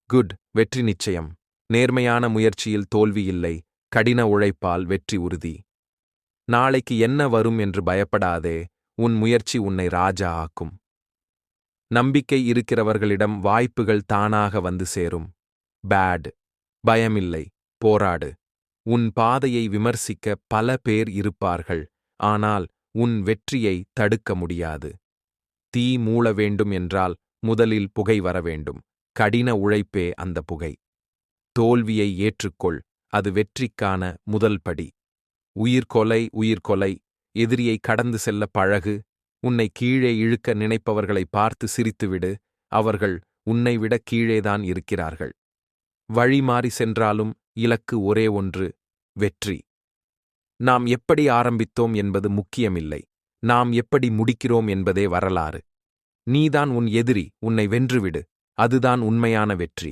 Good. வெற்றி நிச்சயம். நேர்மையான முயற்சியில் தோல்வி இல்லை. கடின உழைப்பால் வெற்றி உறுதி. நாளைக்கு என்ன வரும் என்று பயப்படாதே. உன் முயற்சி உன்னை ராஜா ஆக்கும். நம்பிக்கை இருக்கிறவர்களிடம் வாய்ப்புகள் தானாக வந்து சேரும். பேட். பயமில்லை. போராடு. உன் பாதையை விமர்சிக்க பல பேர் இருப்பார்கள், ஆனால் உன் வெற்றியை தடுக்க முடியாது. தீ மூள வேண்டும் என்றால் முதலில் புகை வர வேண்டும். கடின உழைப்பே அந்த புகை. தோல்வியை ஏற்றுக்கொள், அது வெற்றிக்கான முதல் படி. உயிர்கொலை. எதிரியை கடந்து செல்ல பழகு. உன்னை கீழே இழுக்க நினைப்பவர்களை பார்த்து சிரித்துவிடு. அவர்கள் உன்னை விட கீழேதான் இருக்கிறார்கள். வழி மாறி சென்றாலும் இலக்கு ஒரே ஒன்று, வெற்றி. நாம் எப்படி ஆரம்பித்தோம் என்பது முக்கியமில்லை. நாம் எப்படி முடிக்கிறோம் என்பதே வரலாறு. நீதான் உன் எதிரி, உன்னை வென்றுவிடு. அதுதான் உண்மையான வெற்றி.